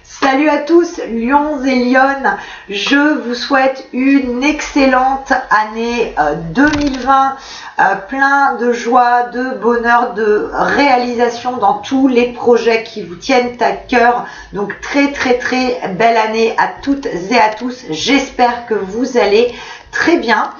Salut à tous, lions et lionnes, je vous souhaite une excellente année 2020, plein de joie, de bonheur, de réalisation dans tous les projets qui vous tiennent à cœur. Donc très belle année à toutes et à tous, j'espère que vous allez très bien.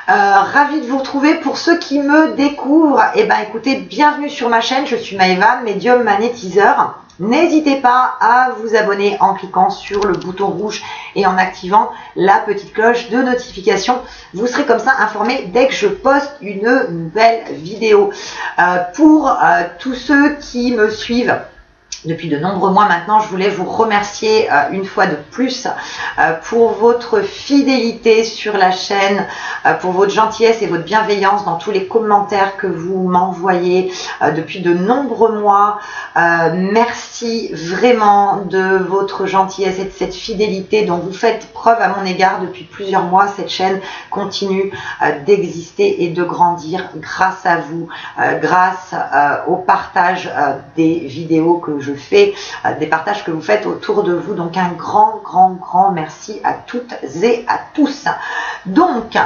Ravi de vous retrouver. Pour ceux qui me découvrent, écoutez, bienvenue sur ma chaîne, je suis Maëva, médium magnétiseur. N'hésitez pas à vous abonner en cliquant sur le bouton rouge et en activant la petite cloche de notification. Vous serez comme ça informé dès que je poste une nouvelle vidéo. Pour tous ceux qui me suivent depuis de nombreux mois maintenant, je voulais vous remercier une fois de plus pour votre fidélité sur la chaîne, pour votre gentillesse et votre bienveillance dans tous les commentaires que vous m'envoyez depuis de nombreux mois. Merci vraiment de votre gentillesse et de cette fidélité dont vous faites preuve à mon égard depuis plusieurs mois. Cette chaîne continue d'exister et de grandir grâce à vous, grâce au partage des vidéos que je fais, des partages que vous faites autour de vous. Donc un grand merci à toutes et à tous. Donc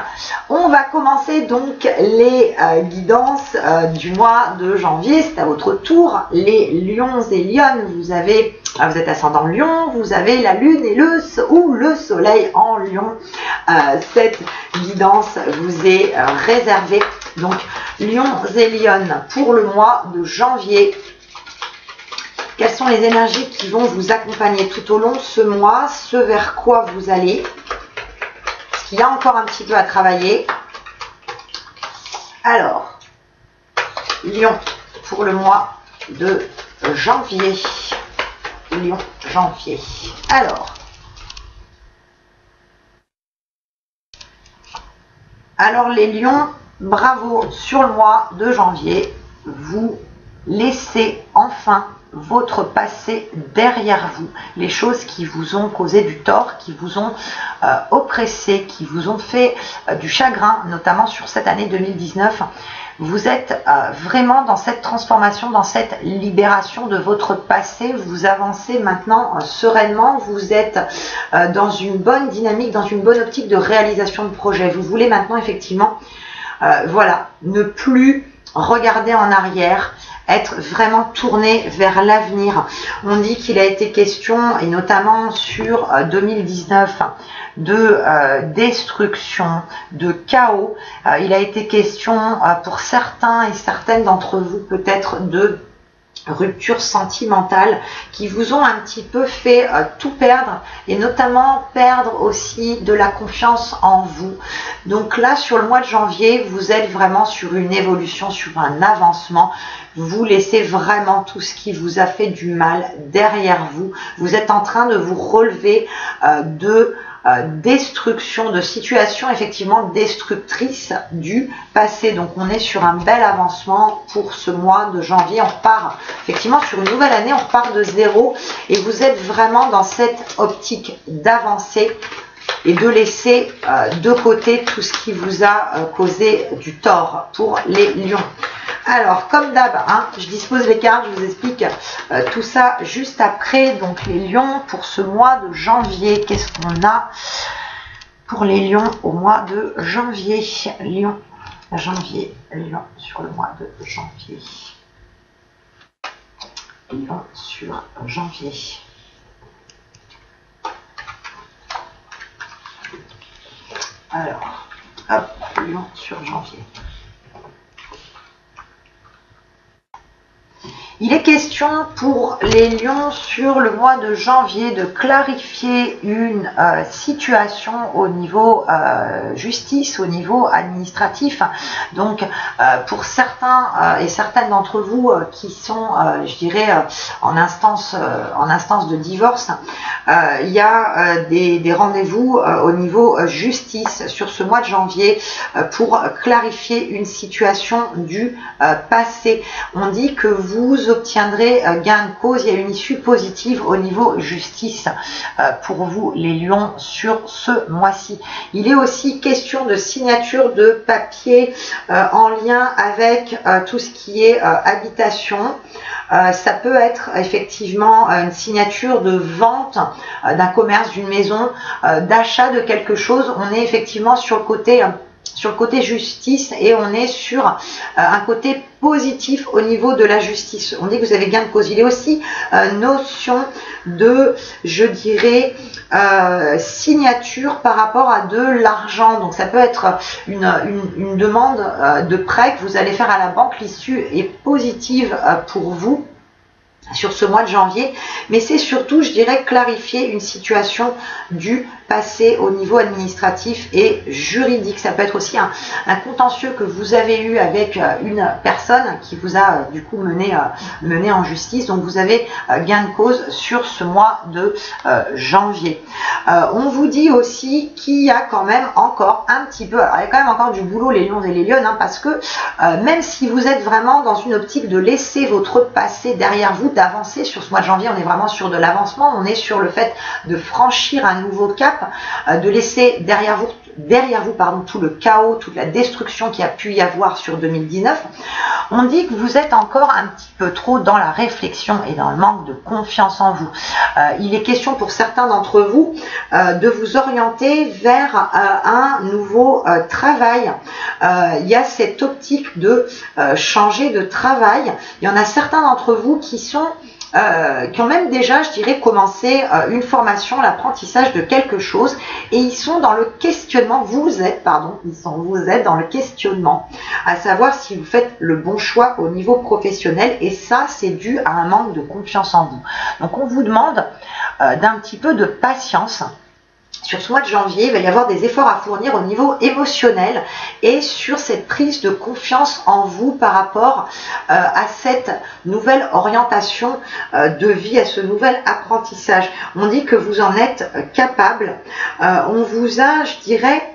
on va commencer donc les guidances du mois de janvier. C'est à votre tour, les lions et lionnes. Vous êtes ascendant lion, vous avez la lune et le soleil en lion. Cette guidance vous est réservée. Donc lions et lionnes pour le mois de janvier. Quelles sont les énergies qui vont vous accompagner tout au long de ce mois? Ce vers quoi vous allez? Parce qu'il y a encore un petit peu à travailler. Alors, Lion pour le mois de janvier. Lion, janvier. Alors les lions, bravo sur le mois de janvier. Vous laissez enfin votre passé derrière vous, les choses qui vous ont causé du tort, qui vous ont oppressé, qui vous ont fait du chagrin, notamment sur cette année 2019. Vous êtes vraiment dans cette transformation, dans cette libération de votre passé. Vous avancez maintenant sereinement, vous êtes dans une bonne dynamique, dans une bonne optique de réalisation de projet. Vous voulez maintenant effectivement, ne plus regarder en arrière, être vraiment tourné vers l'avenir. On dit qu'il a été question, et notamment sur 2019, de destruction, de chaos. Il a été question pour certains et certaines d'entre vous peut-être de rupture sentimentale qui vous ont un petit peu fait tout perdre, et notamment perdre aussi de la confiance en vous. Donc là, sur le mois de janvier, vous êtes vraiment sur une évolution, sur un avancement. Vous laissez vraiment tout ce qui vous a fait du mal derrière vous. Vous êtes en train de vous relever de destruction, de situations effectivement destructrices du passé. Donc on est sur un bel avancement pour ce mois de janvier. On repart effectivement sur une nouvelle année, on repart de zéro, et vous êtes vraiment dans cette optique d'avancer et de laisser de côté tout ce qui vous a causé du tort pour les lions. Alors, comme d'hab, je dispose les cartes, je vous explique tout ça juste après. Donc, les lions pour ce mois de janvier, qu'est-ce qu'on a pour les lions au mois de janvier? Lion, janvier, lion sur le mois de janvier. Lion sur janvier. Alors, hop, lion sur janvier. Il est question pour les lions sur le mois de janvier de clarifier une situation au niveau justice, au niveau administratif. Donc pour certains et certaines d'entre vous qui sont, je dirais, en instance de divorce, il y a des rendez-vous au niveau justice sur ce mois de janvier pour clarifier une situation du passé. On dit que vous obtiendrez gain de cause, il y a une issue positive au niveau justice pour vous les lions sur ce mois-ci. Il est aussi question de signature de papier en lien avec tout ce qui est habitation. Ça peut être effectivement une signature de vente d'un commerce, d'une maison, d'achat de quelque chose. On est effectivement sur le côté justice et on est sur un côté positif au niveau de la justice. On dit que vous avez gain de cause. Il est aussi notion de, je dirais, signature par rapport à de l'argent. Donc ça peut être une demande de prêt que vous allez faire à la banque. L'issue est positive pour vous sur ce mois de janvier, mais c'est surtout, je dirais, clarifier une situation du passé au niveau administratif et juridique. Ça peut être aussi un contentieux que vous avez eu avec une personne qui vous a du coup mené en justice. Donc vous avez gain de cause sur ce mois de janvier. On vous dit aussi qu'il y a quand même encore un petit peu, alors il y a quand même encore du boulot les lions et les lionnes, parce que même si vous êtes vraiment dans une optique de laisser votre passé derrière vous, d'avancer sur ce mois de janvier, on est vraiment sur de l'avancement, on est sur le fait de franchir un nouveau cap, de laisser derrière vous tout le chaos, toute la destruction qu'il y a pu y avoir sur 2019. On dit que vous êtes encore un petit peu trop dans la réflexion et dans le manque de confiance en vous. Il est question pour certains d'entre vous de vous orienter vers un nouveau travail. Il y a cette optique de changer de travail. Il y en a certains d'entre vous qui ont même déjà, je dirais, commencé une formation, l'apprentissage de quelque chose, et ils sont dans le questionnement, vous êtes dans le questionnement, à savoir si vous faites le bon choix au niveau professionnel, et ça, c'est dû à un manque de confiance en vous. Donc, on vous demande d'un petit peu de patience. Sur ce mois de janvier, il va y avoir des efforts à fournir au niveau émotionnel et sur cette prise de confiance en vous par rapport à cette nouvelle orientation de vie, à ce nouvel apprentissage. On dit que vous en êtes capable. On vous a, je dirais,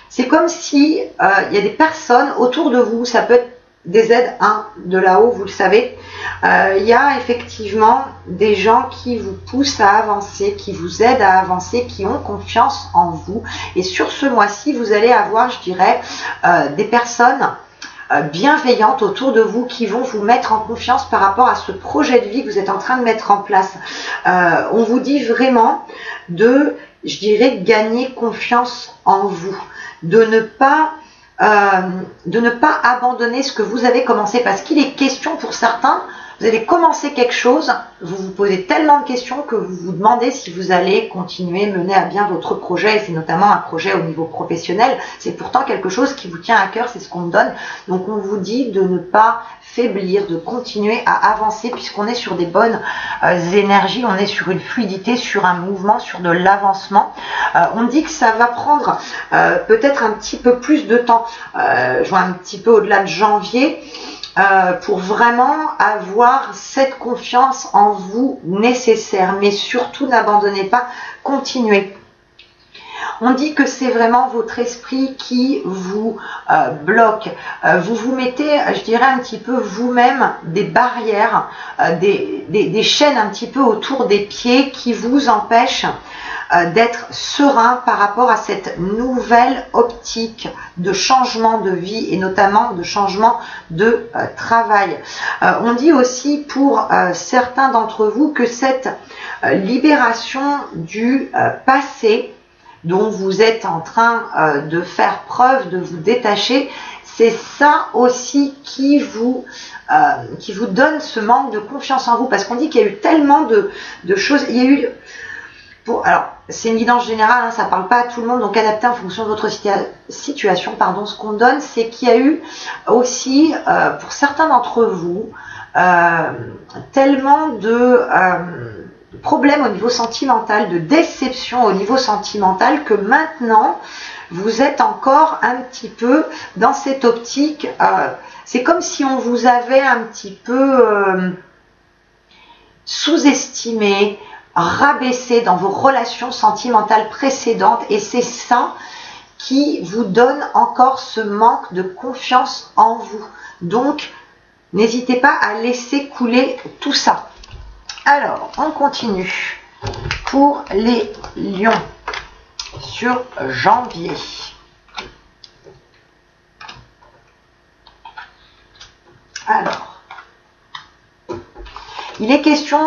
c'est comme si il y a des personnes autour de vous, ça peut être des aides de là-haut, vous le savez. Il y a effectivement des gens qui vous poussent à avancer, qui vous aident à avancer, qui ont confiance en vous. Et sur ce mois-ci, vous allez avoir, je dirais, des personnes bienveillantes autour de vous qui vont vous mettre en confiance par rapport à ce projet de vie que vous êtes en train de mettre en place. On vous dit vraiment de, je dirais, gagner confiance en vous, de ne pas abandonner ce que vous avez commencé, parce qu'il est question pour certains, vous allez commencer quelque chose, vous vous posez tellement de questions que vous vous demandez si vous allez continuer, mener à bien votre projet, et c'est notamment un projet au niveau professionnel, c'est pourtant quelque chose qui vous tient à cœur, c'est ce qu'on me donne, donc on vous dit de ne pas faiblir, de continuer à avancer puisqu'on est sur des bonnes énergies, on est sur une fluidité, sur un mouvement, sur de l'avancement. On dit que ça va prendre peut-être un petit peu plus de temps, je vois un petit peu au-delà de janvier, pour vraiment avoir cette confiance en vous nécessaire, mais surtout n'abandonnez pas, continuez. On dit que c'est vraiment votre esprit qui vous bloque. Vous vous mettez, je dirais un petit peu vous-même des barrières, des chaînes un petit peu autour des pieds qui vous empêchent d'être serein par rapport à cette nouvelle optique de changement de vie et notamment de changement de travail. On dit aussi pour certains d'entre vous que cette libération du passé dont vous êtes en train de faire preuve, de vous détacher, c'est ça aussi qui vous donne ce manque de confiance en vous, parce qu'on dit qu'il y a eu tellement de choses, il y a eu... alors, c'est une guidance générale, ça ne parle pas à tout le monde, donc adapté en fonction de votre situation. Ce qu'on donne, c'est qu'il y a eu aussi, pour certains d'entre vous, tellement de problèmes au niveau sentimental, de déception au niveau sentimental, que maintenant, vous êtes encore un petit peu dans cette optique. C'est comme si on vous avait un petit peu sous-estimé, rabaisser dans vos relations sentimentales précédentes, et c'est ça qui vous donne encore ce manque de confiance en vous. Donc n'hésitez pas à laisser couler tout ça. Alors, on continue pour les lions sur janvier. Alors, il est question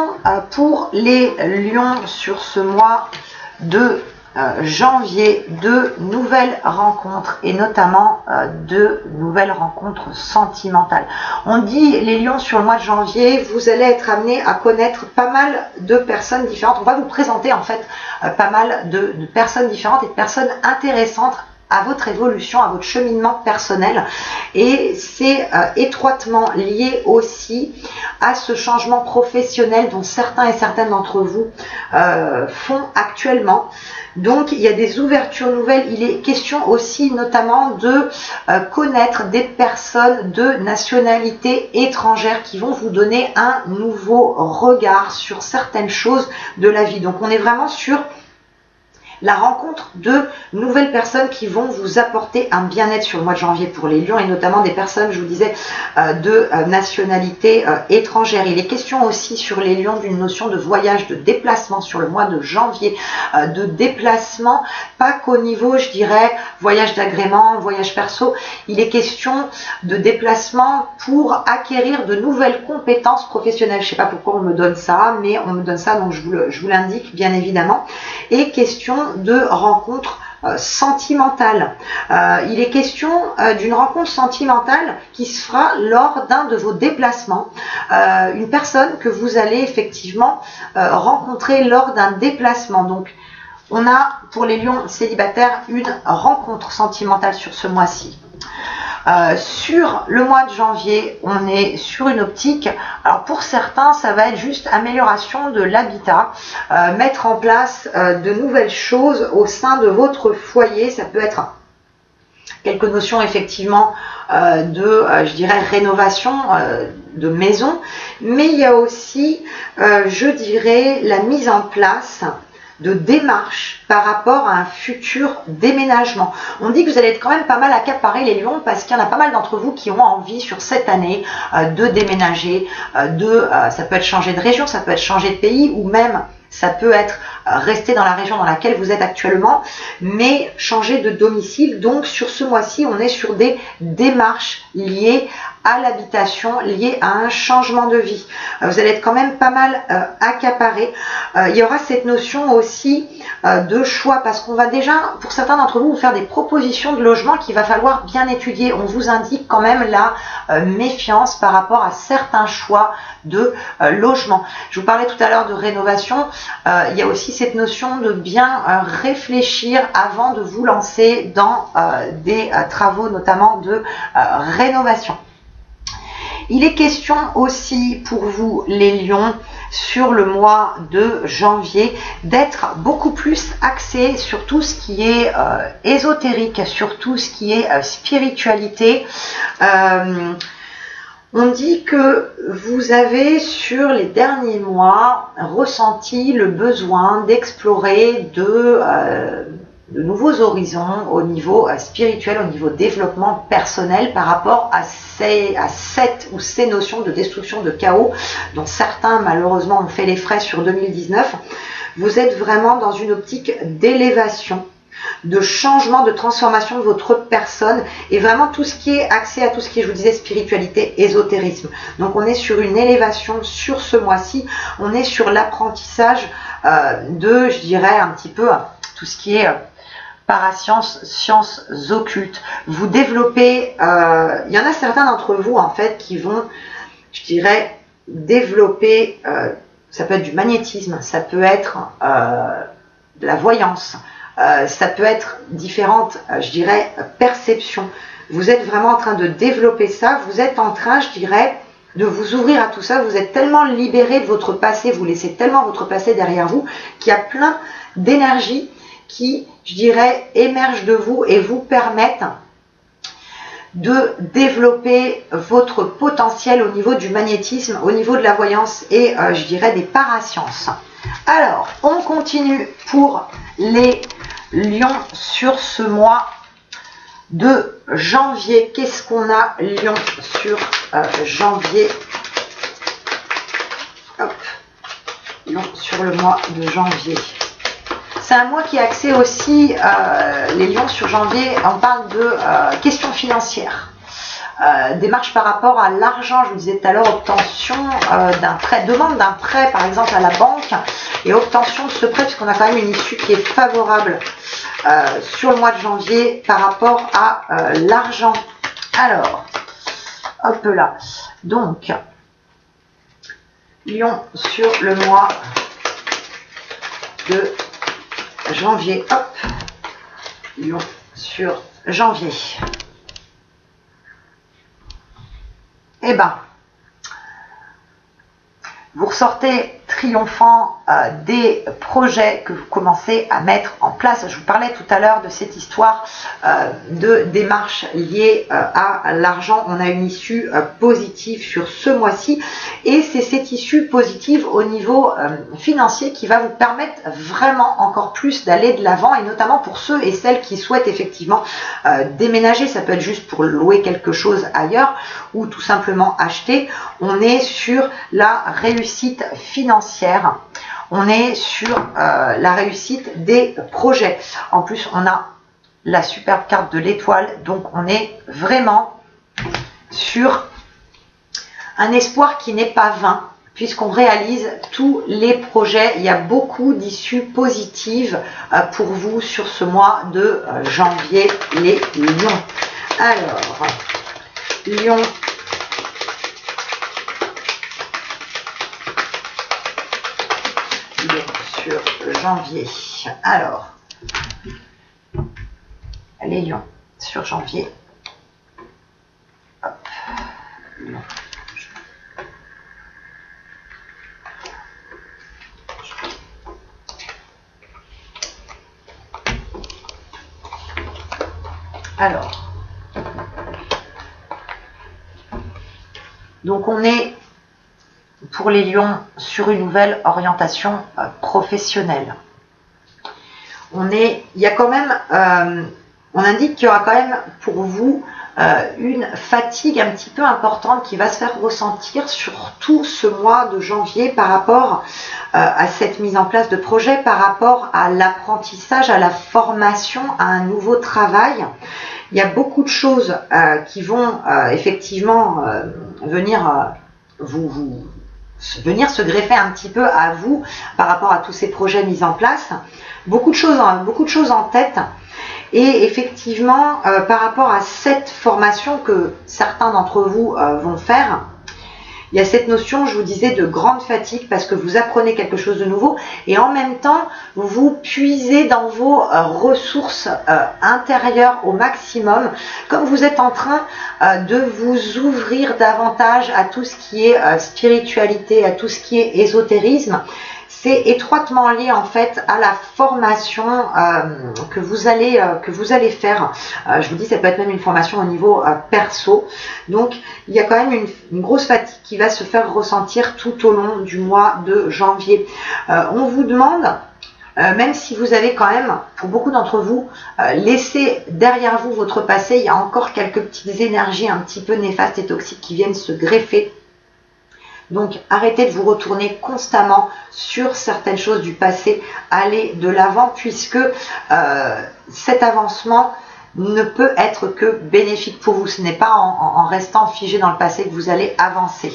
pour les lions sur ce mois de janvier de nouvelles rencontres et notamment de nouvelles rencontres sentimentales. On dit les lions sur le mois de janvier, vous allez être amenés à connaître pas mal de personnes différentes. On va vous présenter en fait pas mal de personnes différentes et de personnes intéressantes à votre évolution, à votre cheminement personnel, et c'est étroitement lié aussi à ce changement professionnel dont certains et certaines d'entre vous font actuellement. Donc il y a des ouvertures nouvelles, il est question aussi notamment de connaître des personnes de nationalité étrangère qui vont vous donner un nouveau regard sur certaines choses de la vie. Donc on est vraiment sur la rencontre de nouvelles personnes qui vont vous apporter un bien-être sur le mois de janvier pour les lions et notamment des personnes, je vous disais, de nationalité étrangère. Il est question aussi sur les lions d'une notion de voyage, de déplacement sur le mois de janvier, de déplacement, pas qu'au niveau, je dirais, voyage d'agrément, voyage perso. Il est question de déplacement pour acquérir de nouvelles compétences professionnelles. Je ne sais pas pourquoi on me donne ça, mais on me donne ça, donc je vous l'indique bien évidemment. Et question de rencontres sentimentales. Il est question d'une rencontre sentimentale qui se fera lors d'un de vos déplacements. Une personne que vous allez effectivement rencontrer lors d'un déplacement. Donc, on a pour les lions célibataires une rencontre sentimentale sur ce mois-ci. Sur le mois de janvier, on est sur une optique, alors pour certains ça va être juste amélioration de l'habitat, mettre en place de nouvelles choses au sein de votre foyer. Ça peut être quelques notions effectivement je dirais rénovation de maison, mais il y a aussi je dirais la mise en place de démarches par rapport à un futur déménagement. On dit que vous allez être quand même pas mal accaparés les lions parce qu'il y en a pas mal d'entre vous qui ont envie sur cette année de déménager, ça peut être changer de région, ça peut être changer de pays ou même ça peut être rester dans la région dans laquelle vous êtes actuellement, mais changer de domicile. Donc sur ce mois-ci, on est sur des démarches liées à l'habitation, liées à un changement de vie. Vous allez être quand même pas mal accaparé. Il y aura cette notion aussi de choix, parce qu'on va déjà, pour certains d'entre vous, vous faire des propositions de logement qu'il va falloir bien étudier. On vous indique quand même la méfiance par rapport à certains choix de logement. Je vous parlais tout à l'heure de rénovation. Il y a aussi cette notion de bien réfléchir avant de vous lancer dans des travaux notamment de rénovation. Il est question aussi pour vous les lions sur le mois de janvier d'être beaucoup plus axé sur tout ce qui est ésotérique, sur tout ce qui est spiritualité. On dit que vous avez sur les derniers mois ressenti le besoin d'explorer de nouveaux horizons au niveau spirituel, au niveau développement personnel par rapport à cette ou ces notions de destruction, de chaos dont certains malheureusement ont fait les frais sur 2019. Vous êtes vraiment dans une optique d'élévation, de changement, de transformation de votre personne et vraiment tout ce qui est accès à tout ce qui est, je vous disais, spiritualité, ésotérisme. Donc on est sur une élévation sur ce mois-ci, on est sur l'apprentissage je dirais un petit peu tout ce qui est parasciences, sciences occultes. Vous développez, il y en a certains d'entre vous en fait qui vont, je dirais, développer, ça peut être du magnétisme, ça peut être de la voyance, ça peut être différentes, je dirais, perceptions. Vous êtes vraiment en train de développer ça, vous êtes en train, je dirais, de vous ouvrir à tout ça, vous êtes tellement libéré de votre passé, vous laissez tellement votre passé derrière vous, qu'il y a plein d'énergie qui, je dirais, émergent de vous et vous permettent de développer votre potentiel au niveau du magnétisme, au niveau de la voyance et, je dirais, des parasciences. Alors, on continue pour les lions sur ce mois de janvier. Qu'est-ce qu'on a, Lion, sur janvier? Hop. Lion sur le mois de janvier. C'est un mois qui est axé aussi, les lions sur janvier, on parle de questions financières. Démarche par rapport à l'argent, je vous disais tout à l'heure, obtention d'un prêt, demande d'un prêt par exemple à la banque et obtention de ce prêt puisqu'on a quand même une issue qui est favorable sur le mois de janvier par rapport à l'argent. Alors, hop là, donc, Lion sur le mois de janvier, hop, Lion sur janvier. Eh ben, vous ressortez triomphant des projets que vous commencez à mettre en place. Je vous parlais tout à l'heure de cette histoire de démarche liée à l'argent. On a une issue positive sur ce mois-ci et c'est cette issue positive au niveau financier qui va vous permettre vraiment encore plus d'aller de l'avant et notamment pour ceux et celles qui souhaitent effectivement déménager. Ça peut être juste pour louer quelque chose ailleurs ou tout simplement acheter. On est sur la réussite financière. On est sur la réussite des projets. En plus, on a la superbe carte de l'étoile. Donc, on est vraiment sur un espoir qui n'est pas vain, puisqu'on réalise tous les projets. Il y a beaucoup d'issues positives pour vous sur ce mois de janvier, les lions. Alors, lion. Sur janvier. Alors, les lions sur janvier. Hop. Lion. Alors, donc on est pour les lions sur une nouvelle orientation professionnelle. Il y a quand même, on indique qu'il y aura quand même pour vous une fatigue un petit peu importante qui va se faire ressentir sur tout ce mois de janvier par rapport à cette mise en place de projet, par rapport à l'apprentissage, à la formation, à un nouveau travail. Il y a beaucoup de choses qui vont effectivement venir venir se greffer un petit peu à vous par rapport à tous ces projets mis en place. Beaucoup de choses en tête. Et effectivement, par rapport à cette formation que certains d'entre vous vont faire, il y a cette notion, je vous disais, de grande fatigue parce que vous apprenez quelque chose de nouveau et en même temps, vous puisez dans vos ressources intérieures au maximum, comme vous êtes en train de vous ouvrir davantage à tout ce qui est spiritualité, à tout ce qui est ésotérisme. C'est étroitement lié en fait à la formation que vous allez faire. Je vous dis, ça peut être même une formation au niveau perso. Donc, il y a quand même une grosse fatigue qui va se faire ressentir tout au long du mois de janvier. On vous demande, même si vous avez quand même, pour beaucoup d'entre vous, laissé derrière vous votre passé, il y a encore quelques petites énergies un petit peu néfastes et toxiques qui viennent se greffer. Donc, arrêtez de vous retourner constamment sur certaines choses du passé. Allez de l'avant puisque cet avancement ne peut être que bénéfique pour vous. Ce n'est pas en restant figé dans le passé que vous allez avancer.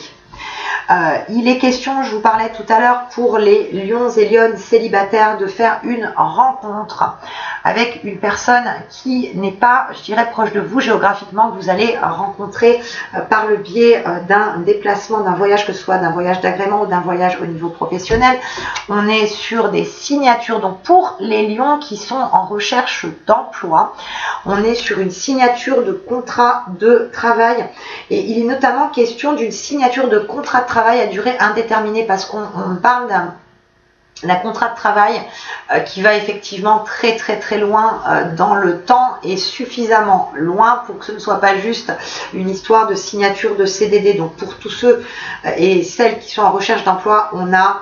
Il est question, je vous parlais tout à l'heure, pour les lions et lionnes célibataires de faire une rencontre avec une personne qui n'est pas, je dirais, proche de vous géographiquement, que vous allez rencontrer par le biais d'un déplacement, d'un voyage, que ce soit d'un voyage d'agrément ou d'un voyage au niveau professionnel. On est sur des signatures, donc pour les lions qui sont en recherche d'emploi, on est sur une signature de contrat de travail et il est notamment question d'une signature de contrat de travail à durée indéterminée parce qu'on parle d'un contrat de travail qui va effectivement très loin dans le temps et suffisamment loin pour que ce ne soit pas juste une histoire de signature de CDD. Donc pour tous ceux et celles qui sont en recherche d'emploi, on a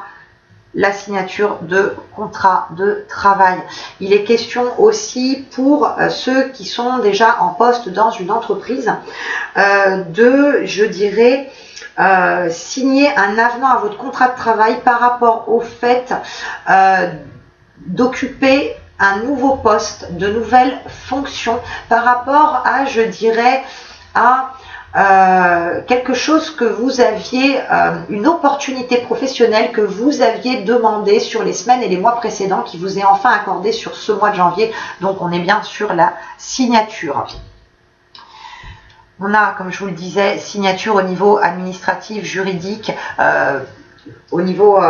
la signature de contrat de travail. Il est question aussi pour ceux qui sont déjà en poste dans une entreprise de, je dirais, signer un avenant à votre contrat de travail par rapport au fait d'occuper un nouveau poste, de nouvelles fonctions par rapport à, je dirais, à quelque chose que vous aviez, une opportunité professionnelle que vous aviez demandé sur les semaines et les mois précédents qui vous est enfin accordé sur ce mois de janvier. Donc on est bien sur la signature. On a, comme je vous le disais, signature au niveau administratif, juridique, au niveau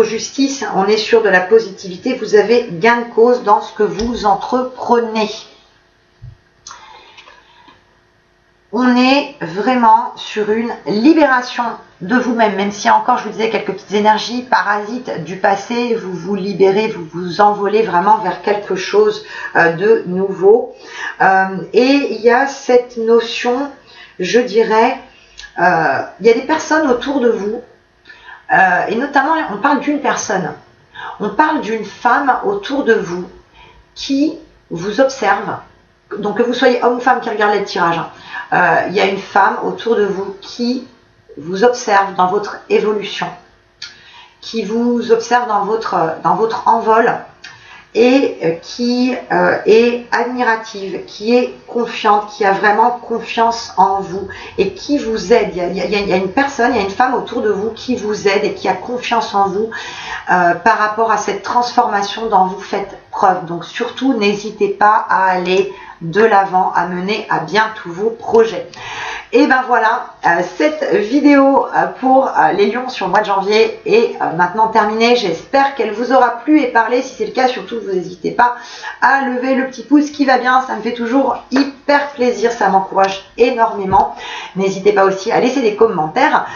justice, on est sur de la positivité. Vous avez gain de cause dans ce que vous entreprenez. On est vraiment sur une libération de vous-même, même s'il y a encore, je vous disais, quelques petites énergies parasites du passé, vous vous libérez, vous vous envolez vraiment vers quelque chose de nouveau. Et il y a cette notion, je dirais, il y a des personnes autour de vous, et notamment, on parle d'une personne, on parle d'une femme autour de vous qui vous observe, donc que vous soyez homme ou femme qui regarde les tirages, il y a une femme autour de vous qui vous observe dans votre évolution, qui vous observe dans votre envol et qui est admirative, qui est confiante, qui a vraiment confiance en vous et qui vous aide. Il y a une personne, il y a une femme autour de vous qui vous aide et qui a confiance en vous par rapport à cette transformation dont vous faites preuve. Donc surtout, n'hésitez pas à aller de l'avant, à mener à bien tous vos projets. Et ben voilà, cette vidéo pour les lions sur le mois de janvier est maintenant terminée. J'espère qu'elle vous aura plu et parlé. Si c'est le cas, surtout, vous n'hésitez pas à lever le petit pouce qui va bien. Ça me fait toujours hyper plaisir. Ça m'encourage énormément. N'hésitez pas aussi à laisser des commentaires.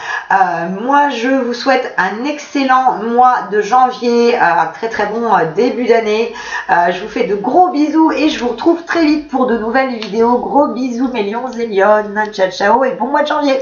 Moi, je vous souhaite un excellent mois de janvier. Un très très bon début d'année. Je vous fais de gros bisous et je vous retrouve très vite pour de nouvelles vidéos. Gros bisous mes lions et lionnes. Ciao ciao et bon mois de janvier.